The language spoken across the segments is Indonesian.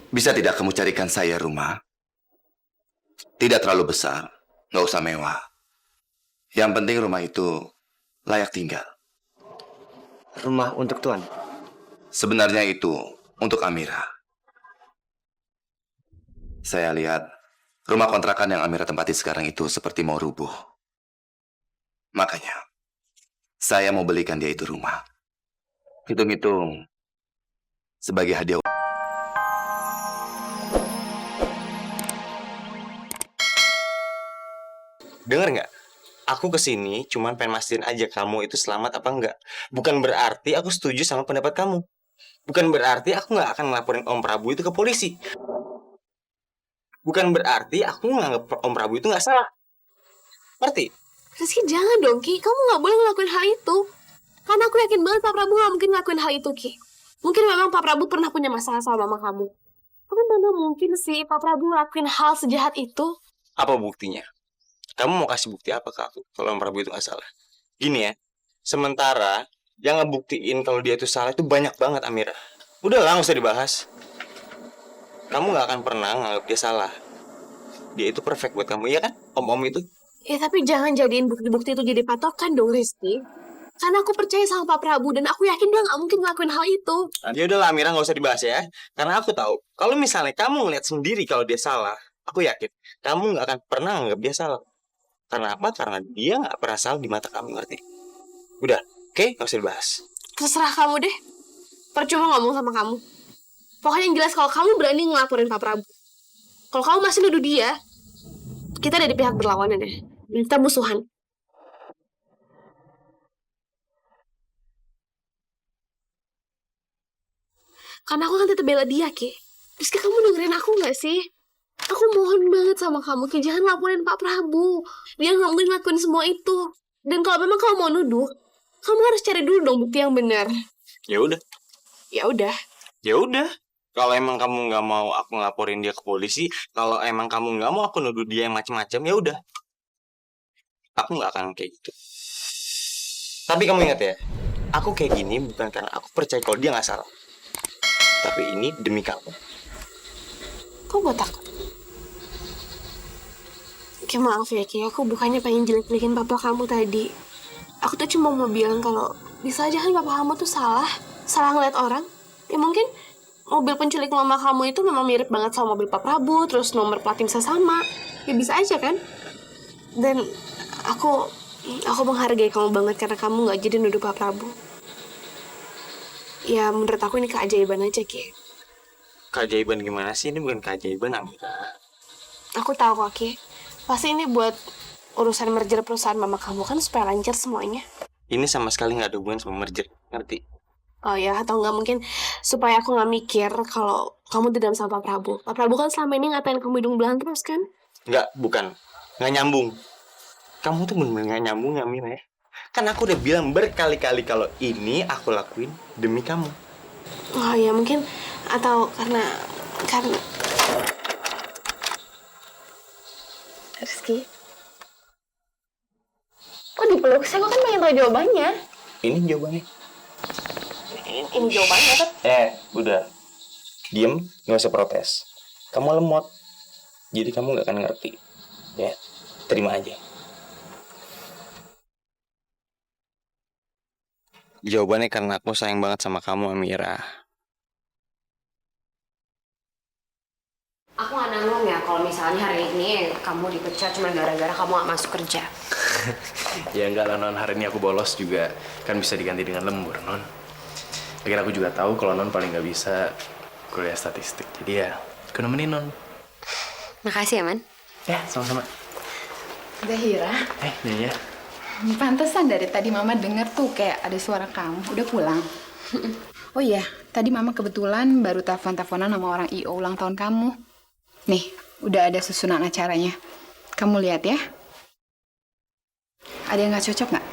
Bisa tidak kamu carikan saya rumah? Tidak terlalu besar, nggak usah mewah. Yang penting rumah itu layak tinggal. Rumah untuk Tuan. Sebenarnya itu untuk Amira. Saya lihat rumah kontrakan yang Amira tempati sekarang itu seperti mau rubuh. Makanya, saya mau belikan dia itu rumah. Hitung-hitung sebagai hadiah. Dengar nggak? Aku kesini cuman pengen mastiin aja kamu itu selamat apa enggak. Bukan berarti aku setuju sama pendapat kamu. Bukan berarti aku nggak akan ngelaporin Om Prabu itu ke polisi. Bukan berarti aku nganggap Om Prabu itu nggak salah. Ngerti? Rizky, jangan dong, Ki. Kamu nggak boleh ngelakuin hal itu. Karena aku yakin banget Pak Prabu nggak mungkin ngelakuin hal itu, Ki. Mungkin memang Pak Prabu pernah punya masalah sama mama kamu. Tapi mana mungkin sih Pak Prabu ngelakuin hal sejahat itu? Apa buktinya? Kamu mau kasih bukti apa ke aku kalau Om Prabu itu nggak salah? Gini ya, sementara yang ngebuktiin kalau dia itu salah itu banyak banget, Amira. Udahlah, nggak usah dibahas. Kamu nggak akan pernah nganggap dia salah. Dia itu perfect buat kamu, iya kan? Om-om itu. Ya tapi jangan jadiin bukti-bukti itu jadi patokan dong, Rizky. Karena aku percaya sama Pak Prabu dan aku yakin dia nggak mungkin ngelakuin hal itu. Ya udahlah, Amira, nggak usah dibahas ya. Karena aku tahu, kalau misalnya kamu ngeliat sendiri kalau dia salah, aku yakin kamu nggak akan pernah nganggap dia salah. Karena apa? Karena dia nggak pernah salah di mata kamu, ngerti? Udah, oke? Nggak usah dibahas. Terserah kamu deh. Percuma ngomong sama kamu. Pokoknya yang jelas kalau kamu berani ngelaporin Pak Prabu. Kalau kamu masih nuduh dia, kita ada di pihak berlawanan ya. Kita musuhan. Karena aku kan tetap bela dia, Ki. Rizky, kamu dengerin aku nggak sih? Aku mohon banget sama kamu, Ki. Jangan laporin Pak Prabu. Dia nggak mungkin ngelakuin semua itu. Dan kalau memang kamu mau nuduh, kamu harus cari dulu dong bukti yang benar. Ya udah. Ya udah. Ya udah. Kalau emang kamu nggak mau aku ngelaporin dia ke polisi, kalau emang kamu nggak mau aku nuduh dia yang macam-macam, ya udah. Aku nggak akan kayak gitu. Tapi kamu ingat ya, aku kayak gini bukan karena aku percaya kalau dia nggak salah. Tapi ini demi kamu. Kok buat takut? Ki, maaf ya, Ki. Aku bukannya pengen jelek-jelekin papa kamu tadi. Aku tuh cuma mau bilang kalau bisa aja kan papa kamu tuh salah. Salah ngeliat orang. Ya mungkin mobil penculik mama kamu itu memang mirip banget sama mobil Pak Prabu. Terus nomor platnya bisa sama. Ya bisa aja kan? Dan aku menghargai kamu banget karena kamu gak jadi nuduh Pak Prabu. Ya menurut aku ini keajaiban aja, Ki. Keajaiban gimana sih? Ini bukan keajaiban, Amira. Aku tahu kok, Ki. Pasti ini buat urusan merger perusahaan mama kamu kan supaya lancar semuanya. Ini sama sekali nggak ada hubungan sama merger, ngerti? Oh ya, atau nggak mungkin supaya aku nggak mikir kalau kamu dendam sama Pak Prabu. Pak Prabu kan selama ini ngatain kamu hidung belang terus kan? Nggak, bukan. Nggak nyambung. Kamu tuh bener-bener nggak nyambung ya, Amira ya? Kan aku udah bilang berkali-kali kalau ini aku lakuin demi kamu. Oh ya, mungkin atau karena Rizky. Kok dipeluk? Saya kan pengen tahu jawabannya. Ini jawabannya. Ini jawabannya kan? Udah. Diem, nggak usah protes. Kamu lemot. Jadi kamu nggak akan ngerti. Ya, terima aja. Jawabannya karena aku sayang banget sama kamu, Amira. Aku nggak nanggung ya kalau misalnya hari ini kamu dipecat cuma gara-gara kamu nggak masuk kerja. Ya enggak lah, Non. Hari ini aku bolos juga kan bisa diganti dengan lembur, Non. Lagian aku juga tahu kalau Non paling nggak bisa kuliah statistik. Jadi ya, aku nemenin Non. Makasih ya, Man. Ya, sama-sama. Zahira, Nyonya. pantesan dari tadi Mama denger tuh kayak ada suara kamu. Udah pulang? Oh iya, tadi Mama kebetulan baru telepon-teleponan sama orang I.O. ulang tahun kamu. Nih, udah ada susunan acaranya. Kamu lihat ya. Ada yang nggak cocok nggak?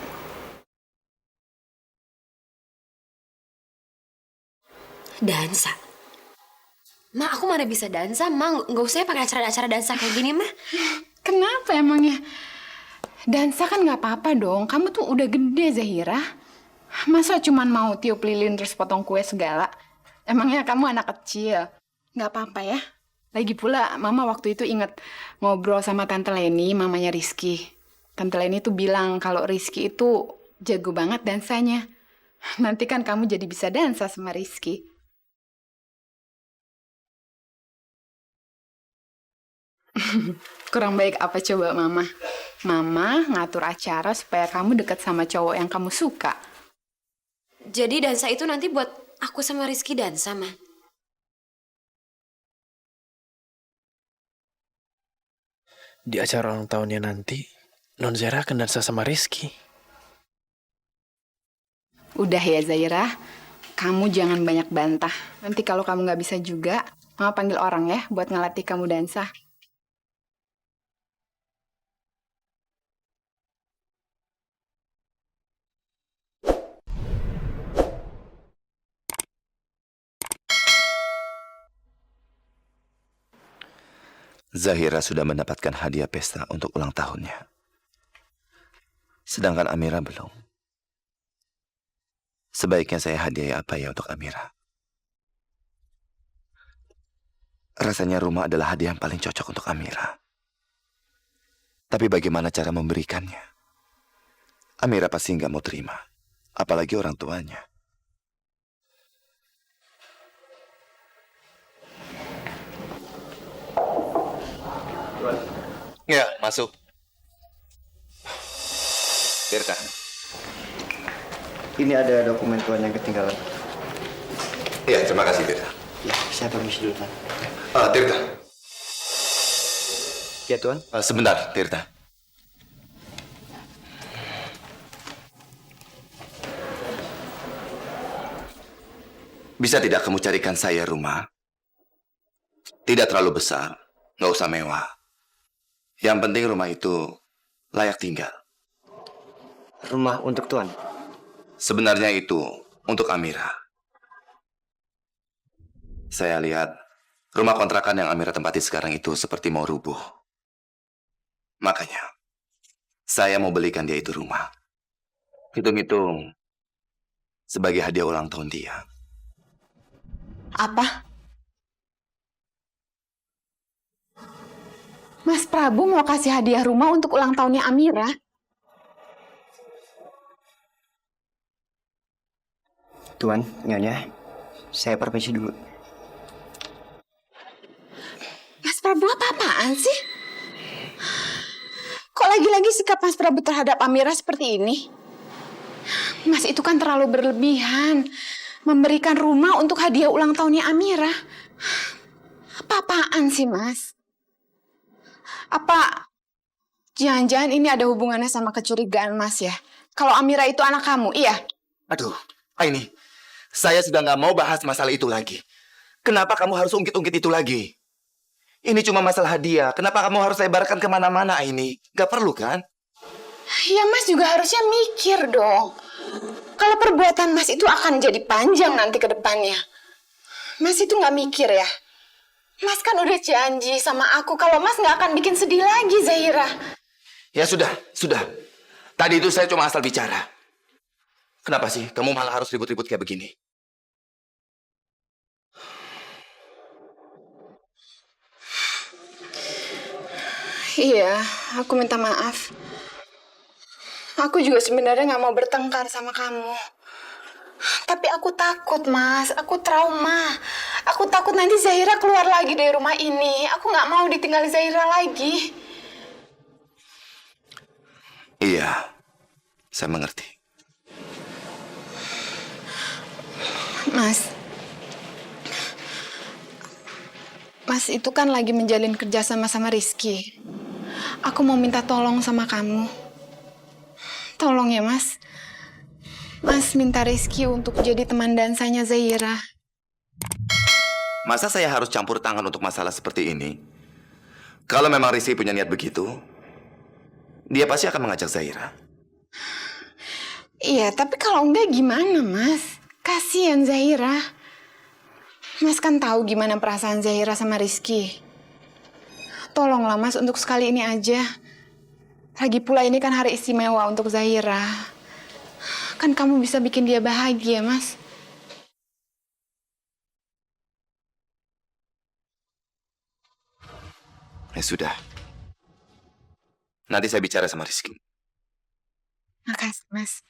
Dansa. Ma, aku mana bisa dansa, Ma. Nggak usah ya pakai acara-acara dansa kayak gini, Ma. Kenapa emangnya? Dansa kan nggak apa-apa dong. Kamu tuh udah gede, Zahira. Masa cuman mau tiup lilin terus potong kue segala? Emangnya kamu anak kecil? Nggak apa-apa ya. Lagi pula, Mama waktu itu inget ngobrol sama Tante Leni, mamanya Rizky. Tante Leni tuh bilang kalau Rizky itu jago banget dansanya. Nanti kan kamu jadi bisa dansa sama Rizky. Kurang baik apa coba Mama? Mama ngatur acara supaya kamu deket sama cowok yang kamu suka. Jadi dansa itu nanti buat aku sama Rizky dansa, Ma. Di acara ulang tahunnya nanti, Non Zara akan dansa sama Rizky. Udah ya Zaira, kamu jangan banyak bantah. Nanti kalau kamu nggak bisa juga, Mama panggil orang ya buat ngelatih kamu dansa. Zahira sudah mendapatkan hadiah pesta untuk ulang tahunnya. Sedangkan Amira belum. Sebaiknya saya hadiahi apa ya untuk Amira? Rasanya rumah adalah hadiah yang paling cocok untuk Amira. Tapi bagaimana cara memberikannya? Amira pasti nggak mau terima. Apalagi orang tuanya. Ya, masuk. Tirta. Ini ada dokumen tuan yang ketinggalan. Iya, terima kasih, Tirta. Ya, saya permisi dulu, Tuan. Tirta. Ya, Tuan. Sebentar, Tirta. Bisa tidak kamu carikan saya rumah? Tidak terlalu besar, nggak usah mewah. Yang penting rumah itu layak tinggal. Rumah untuk Tuan. Sebenarnya itu untuk Amira. Saya lihat rumah kontrakan yang Amira tempati sekarang itu seperti mau rubuh. Makanya, saya mau belikan dia itu rumah. Hitung-hitung sebagai hadiah ulang tahun dia. Apa? Mas Prabu mau kasih hadiah rumah untuk ulang tahunnya Amira? Tuan, Nyonya, saya permisi dulu. Mas Prabu apa-apaan sih? Kok lagi-lagi sikap Mas Prabu terhadap Amira seperti ini? Mas itu kan terlalu berlebihan. Memberikan rumah untuk hadiah ulang tahunnya Amira. Apa-apaan sih, Mas? Apa jangan-jangan ini ada hubungannya sama kecurigaan Mas ya? Kalau Amira itu anak kamu, iya? Aduh, Aini, saya sudah nggak mau bahas masalah itu lagi. Kenapa kamu harus ungkit-ungkit itu lagi? Ini cuma masalah hadiah. Kenapa kamu harus lebarkan kemana-mana, Aini? Gak perlu kan? Ya Mas juga harusnya mikir dong. Kalau perbuatan Mas itu akan jadi panjang nanti ke depannya. Mas itu nggak mikir ya? Mas kan udah janji sama aku kalau Mas nggak akan bikin sedih lagi, Zahira. Ya sudah. Tadi itu saya cuma asal bicara. Kenapa sih kamu malah harus ribut-ribut kayak begini? Iya, aku minta maaf. Aku juga sebenarnya nggak mau bertengkar sama kamu. Tapi aku takut, Mas. Aku trauma. Aku takut nanti Zahira keluar lagi dari rumah ini. Aku nggak mau ditinggal Zahira lagi. Iya, saya mengerti. Mas itu kan lagi menjalin kerja sama Rizky. Aku mau minta tolong sama kamu. Tolong ya, Mas. Mas minta Rizky untuk jadi teman dansanya Zahira. Masa saya harus campur tangan untuk masalah seperti ini? Kalau memang Rizky punya niat begitu, dia pasti akan mengajak Zahira. Iya, tapi kalau enggak gimana, Mas? Kasian Zahira. Mas kan tahu gimana perasaan Zahira sama Rizky. Tolonglah, Mas, untuk sekali ini aja. Lagi pula ini kan hari istimewa untuk Zahira. Kan kamu bisa bikin dia bahagia, Mas. sudah. Nanti saya bicara sama Rizky. Makasih, Mas.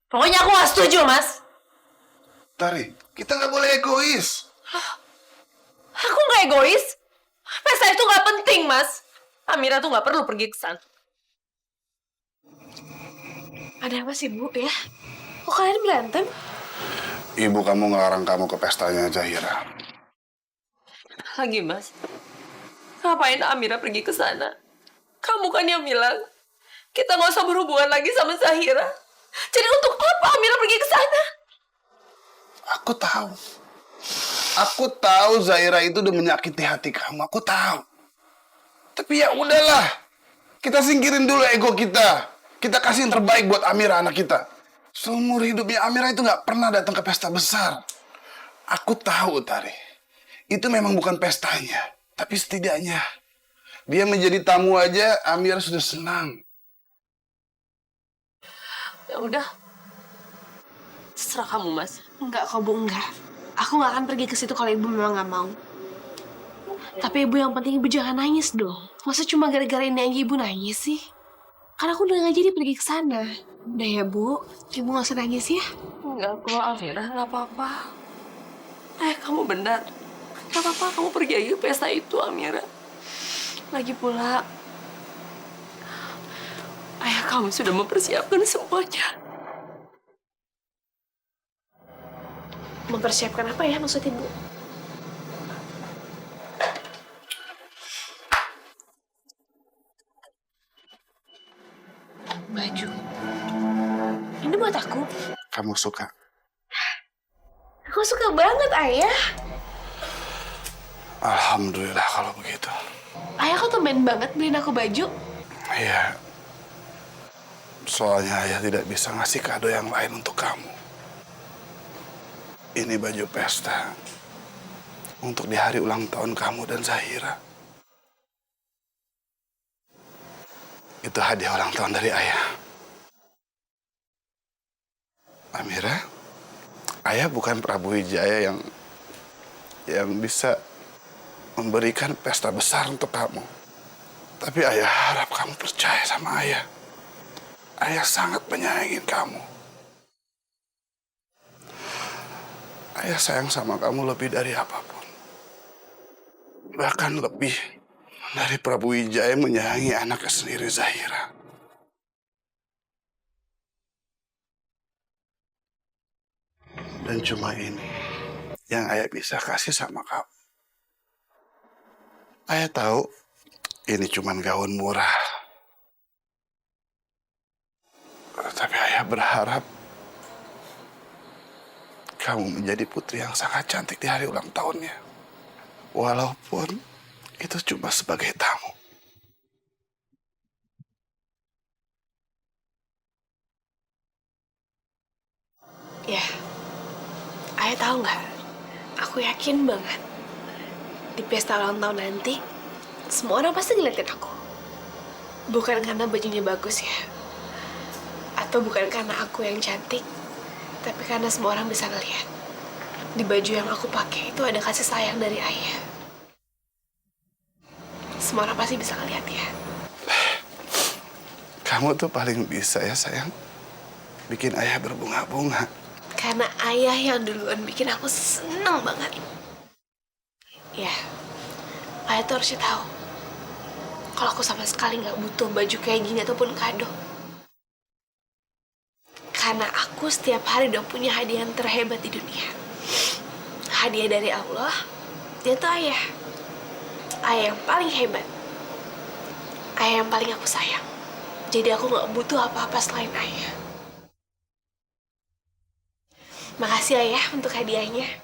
Pokoknya aku gak setuju, Mas. Tari, kita nggak boleh egois. Aku gak egois. Pesta itu gak penting, Mas. Amira tuh gak perlu pergi ke sana. Ada apa sih, Bu, ya? Kok kalian berantem? Ibu kamu ngelarang kamu ke pestanya Zahira. Lagi, Mas. Ngapain Amira pergi ke sana? Kamu kan yang bilang, kita gak usah berhubungan lagi sama Zahira. Jadi untuk apa Amira pergi ke sana? Aku tahu. Aku tahu Zahira itu udah menyakiti hati kamu. Aku tahu. Tapi ya udahlah. Kita singkirin dulu ego kita. Kita kasih yang terbaik buat Amira, anak kita. Seumur hidupnya Amira itu nggak pernah datang ke pesta besar. Aku tahu, Tari. Itu memang bukan pestanya. Tapi setidaknya dia menjadi tamu aja, Amira sudah senang. Ya udah. Terserah kamu, Mas. Enggak kok, Bu, enggak. Aku nggak akan pergi ke situ kalau Ibu memang nggak mau. Tapi Ibu, yang penting Ibu jangan nangis dong. Masa cuma gara-gara ini aja Ibu nangis sih? Karena aku udah nggak jadi pergi ke sana. Udah ya, Bu. Ibu nggak usah nangis ya. Enggak kok, Amira. Nggak apa-apa. Kamu benar. Nggak apa-apa, kamu pergi aja ke pesta itu, Amira. Lagi pula, ayah kamu sudah mempersiapkan semuanya. Mempersiapkan apa ya maksud Ibu? Baju. Ini buat aku. Kamu suka? Aku suka banget, Ayah. Alhamdulillah kalau begitu. Ayah kok tumben banget beliin aku baju. Iya. Soalnya ayah tidak bisa ngasih kado yang lain untuk kamu. Ini baju pesta untuk di hari ulang tahun kamu dan Zahira. Itu hadiah ulang tahun dari ayah. Amira, ayah bukan Prabu Wijaya yang bisa memberikan pesta besar untuk kamu. Tapi ayah harap kamu percaya sama ayah. Ayah sangat menyayangi kamu. Ayah sayang sama kamu lebih dari apapun. Bahkan lebih dari Prabu Wijaya menyayangi anaknya sendiri, Zahira. Dan cuma ini yang ayah bisa kasih sama kamu. Ayah tahu ini cuma gaun murah. Tapi ayah berharap kamu menjadi putri yang sangat cantik di hari ulang tahunnya. Walaupun itu cuma sebagai tamu. Ya, Ayah tahu nggak? Aku yakin banget di pesta ulang tahun nanti semua orang pasti ngeliatin aku. Bukan karena bajunya bagus ya, atau bukan karena aku yang cantik, tapi karena semua orang bisa ngeliat di baju yang aku pakai itu ada kasih sayang dari ayah. Semua orang pasti bisa ngeliat ya. Kamu tuh paling bisa ya sayang, bikin ayah berbunga-bunga. Karena ayah yang duluan bikin aku seneng banget. Ya, ayah tuh harusnya tahu kalau aku sama sekali nggak butuh baju kayak gini ataupun kado. Karena aku setiap hari udah punya hadiah yang terhebat di dunia. Hadiah dari Allah, dia tuh ayah. Ayah yang paling hebat. Ayah yang paling aku sayang. Jadi aku nggak butuh apa-apa selain ayah. Makasih ayah untuk hadiahnya.